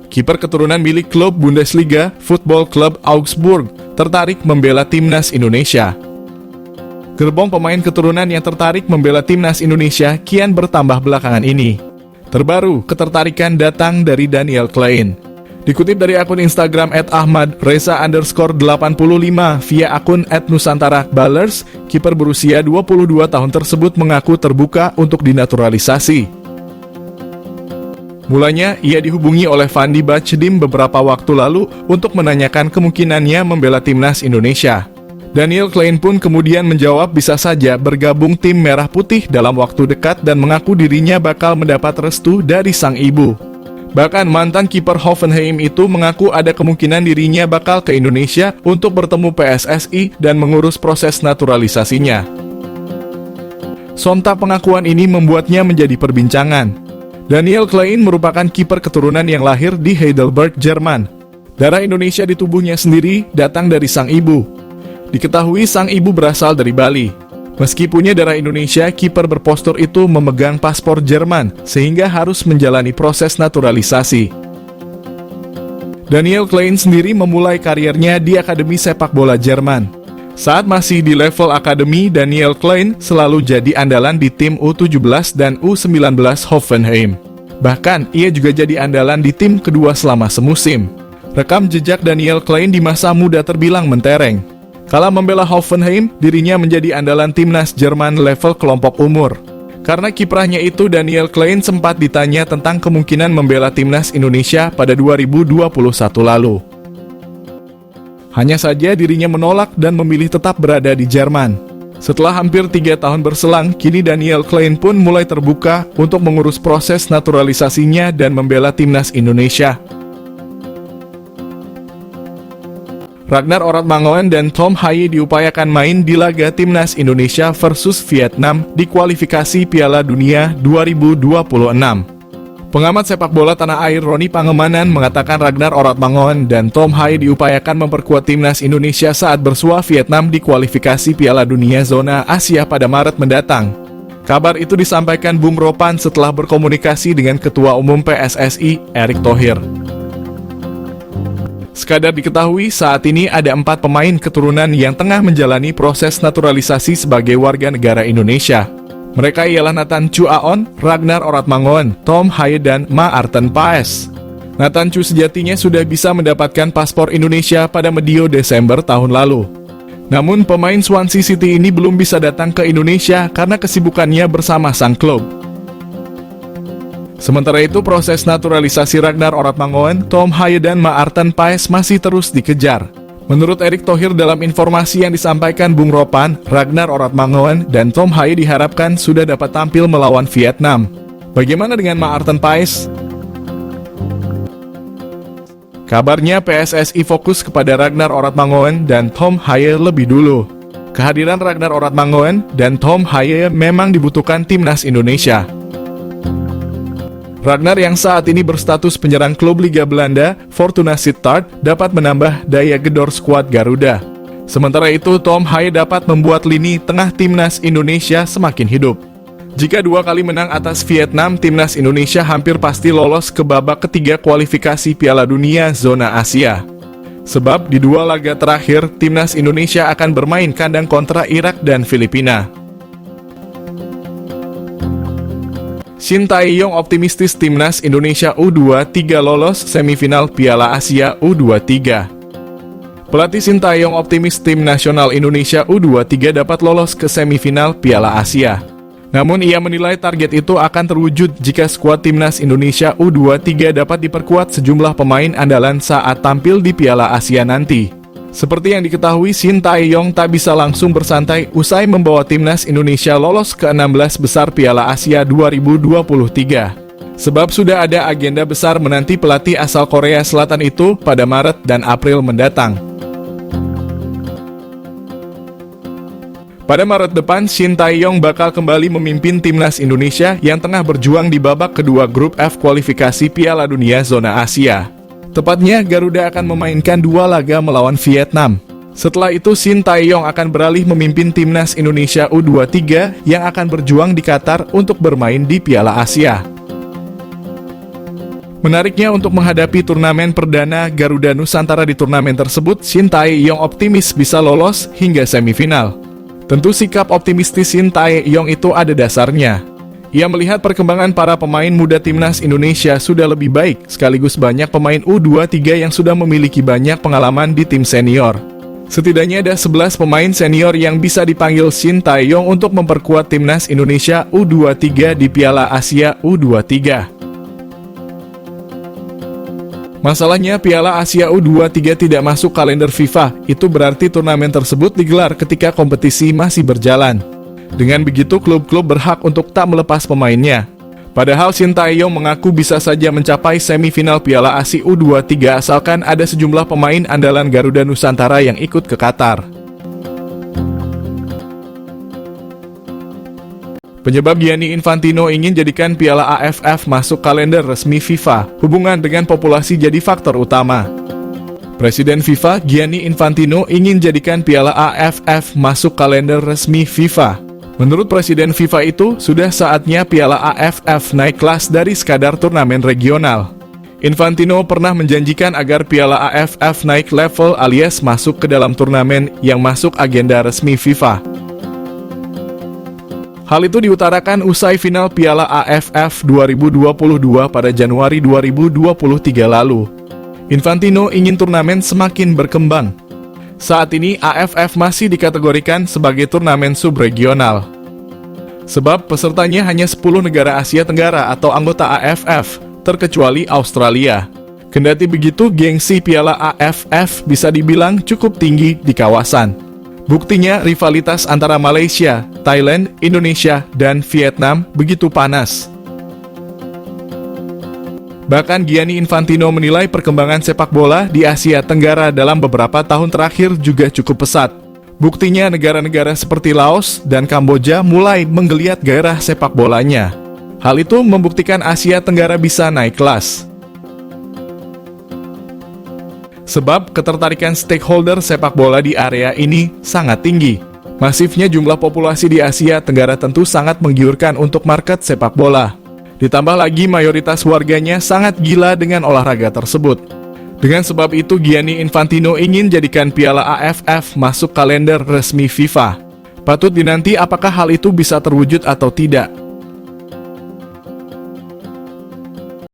Kiper keturunan milik klub Bundesliga, Football Club Augsburg, tertarik membela timnas Indonesia. Gerbong pemain keturunan yang tertarik membela timnas Indonesia kian bertambah belakangan ini. Terbaru, ketertarikan datang dari Daniel Klein. Dikutip dari akun Instagram @ahmadreza_85 via akun @nusantara_ballers, kiper berusia 22 tahun tersebut mengaku terbuka untuk dinaturalisasi. Mulanya, ia dihubungi oleh Fandi Bachdim beberapa waktu lalu untuk menanyakan kemungkinannya membela timnas Indonesia. Daniel Klein pun kemudian menjawab bisa saja bergabung tim Merah Putih dalam waktu dekat dan mengaku dirinya bakal mendapat restu dari sang ibu. Bahkan mantan kiper Hoffenheim itu mengaku ada kemungkinan dirinya bakal ke Indonesia untuk bertemu PSSI dan mengurus proses naturalisasinya. Sontak pengakuan ini membuatnya menjadi perbincangan. Daniel Klein merupakan kiper keturunan yang lahir di Heidelberg, Jerman. Darah Indonesia di tubuhnya sendiri datang dari sang ibu. Diketahui sang ibu berasal dari Bali. Meski punya darah Indonesia, kiper berpostur itu memegang paspor Jerman, sehingga harus menjalani proses naturalisasi. Daniel Klein sendiri memulai karirnya di Akademi Sepak Bola Jerman. Saat masih di level akademi, Daniel Klein selalu jadi andalan di tim U17 dan U19 Hoffenheim. Bahkan, ia juga jadi andalan di tim kedua selama semusim. Rekam jejak Daniel Klein di masa muda terbilang mentereng. Kala membela Hoffenheim, dirinya menjadi andalan timnas Jerman level kelompok umur. Karena kiprahnya itu, Daniel Klein sempat ditanya tentang kemungkinan membela timnas Indonesia pada 2021 lalu. Hanya saja dirinya menolak dan memilih tetap berada di Jerman. Setelah hampir 3 tahun berselang, kini Daniel Klein pun mulai terbuka untuk mengurus proses naturalisasinya dan membela timnas Indonesia. Ragnar Oratmangoen dan Tom Haye diupayakan main di laga timnas Indonesia versus Vietnam di kualifikasi Piala Dunia 2026. Pengamat sepak bola tanah air Roni Pangemanan mengatakan Ragnar Oratmangoen dan Tom Haye diupayakan memperkuat timnas Indonesia saat bersua Vietnam di kualifikasi Piala Dunia Zona Asia pada Maret mendatang. Kabar itu disampaikan Bung Ropan setelah berkomunikasi dengan Ketua Umum PSSI, Erick Thohir. Sekadar diketahui, saat ini ada 4 pemain keturunan yang tengah menjalani proses naturalisasi sebagai warga negara Indonesia. Mereka ialah Nathan Chu Aon, Ragnar Oratmangoen, Tom Haye, dan Maarten Paes. Nathan Chu sejatinya sudah bisa mendapatkan paspor Indonesia pada medio Desember tahun lalu. Namun pemain Swansea City ini belum bisa datang ke Indonesia karena kesibukannya bersama sang klub. Sementara itu, proses naturalisasi Ragnar Oratmangoen, Tom Haye, dan Maarten Paes masih terus dikejar. Menurut Erick Thohir dalam informasi yang disampaikan Bung Ropan, Ragnar Oratmangoen dan Tom Haye diharapkan sudah dapat tampil melawan Vietnam. Bagaimana dengan Maarten Paes? Kabarnya PSSI fokus kepada Ragnar Oratmangoen dan Tom Haye lebih dulu. Kehadiran Ragnar Oratmangoen dan Tom Haye memang dibutuhkan timnas Indonesia. Ragnar yang saat ini berstatus penyerang klub Liga Belanda, Fortuna Sittard, dapat menambah daya gedor skuad Garuda. Sementara itu, Tom Haye dapat membuat lini tengah timnas Indonesia semakin hidup. Jika 2 kali menang atas Vietnam, timnas Indonesia hampir pasti lolos ke babak ketiga kualifikasi Piala Dunia Zona Asia. Sebab di 2 laga terakhir, timnas Indonesia akan bermain kandang kontra Irak dan Filipina. Shin Tae-yong optimistis timnas Indonesia U23 lolos semifinal Piala Asia U23. Pelatih Shin Tae-yong optimis tim nasional Indonesia U23 dapat lolos ke semifinal Piala Asia. Namun ia menilai target itu akan terwujud jika skuad timnas Indonesia U23 dapat diperkuat sejumlah pemain andalan saat tampil di Piala Asia nanti. Seperti yang diketahui, Shin Tae-yong tak bisa langsung bersantai usai membawa timnas Indonesia lolos ke 16 besar Piala Asia 2023. Sebab sudah ada agenda besar menanti pelatih asal Korea Selatan itu pada Maret dan April mendatang. Pada Maret depan, Shin Tae-yong bakal kembali memimpin timnas Indonesia yang tengah berjuang di babak kedua grup F kualifikasi Piala Dunia Zona Asia. Tepatnya, Garuda akan memainkan 2 laga melawan Vietnam. Setelah itu, Shin Tae-yong akan beralih memimpin timnas Indonesia U23 yang akan berjuang di Qatar untuk bermain di Piala Asia. Menariknya, untuk menghadapi turnamen perdana Garuda Nusantara di turnamen tersebut, Shin Tae-yong optimis bisa lolos hingga semifinal. Tentu sikap optimistis Shin Tae-yong itu ada dasarnya. Ia melihat perkembangan para pemain muda timnas Indonesia sudah lebih baik, sekaligus banyak pemain U23 yang sudah memiliki banyak pengalaman di tim senior. Setidaknya ada 11 pemain senior yang bisa dipanggil Shin Tae-yong untuk memperkuat timnas Indonesia U23 di Piala Asia U23. Masalahnya, Piala Asia U23 tidak masuk kalender FIFA, itu berarti turnamen tersebut digelar ketika kompetisi masih berjalan. Dengan begitu, klub-klub berhak untuk tak melepas pemainnya. Padahal Shin Tae-yong mengaku bisa saja mencapai semifinal Piala Asia U23 asalkan ada sejumlah pemain andalan Garuda Nusantara yang ikut ke Qatar. Penyebab Gianni Infantino ingin jadikan Piala AFF masuk kalender resmi FIFA, hubungan dengan populasi jadi faktor utama. Presiden FIFA, Gianni Infantino, ingin jadikan Piala AFF masuk kalender resmi FIFA. Menurut Presiden FIFA itu, sudah saatnya Piala AFF naik kelas dari sekadar turnamen regional. Infantino pernah menjanjikan agar Piala AFF naik level alias masuk ke dalam turnamen yang masuk agenda resmi FIFA. Hal itu diutarakan usai final Piala AFF 2022 pada Januari 2023 lalu. Infantino ingin turnamen semakin berkembang. Saat ini AFF masih dikategorikan sebagai turnamen subregional. Sebab pesertanya hanya 10 negara Asia Tenggara atau anggota AFF, terkecuali Australia. Kendati begitu, gengsi Piala AFF bisa dibilang cukup tinggi di kawasan. Buktinya, rivalitas antara Malaysia, Thailand, Indonesia, dan Vietnam begitu panas. Bahkan Gianni Infantino menilai perkembangan sepak bola di Asia Tenggara dalam beberapa tahun terakhir juga cukup pesat. Buktinya, negara-negara seperti Laos dan Kamboja mulai menggeliat gairah sepak bolanya. Hal itu membuktikan Asia Tenggara bisa naik kelas. Sebab ketertarikan stakeholder sepak bola di area ini sangat tinggi. Masifnya jumlah populasi di Asia Tenggara tentu sangat menggiurkan untuk market sepak bola. Ditambah lagi mayoritas warganya sangat gila dengan olahraga tersebut. Dengan sebab itu, Gianni Infantino ingin jadikan Piala AFF masuk kalender resmi FIFA. Patut dinanti apakah hal itu bisa terwujud atau tidak.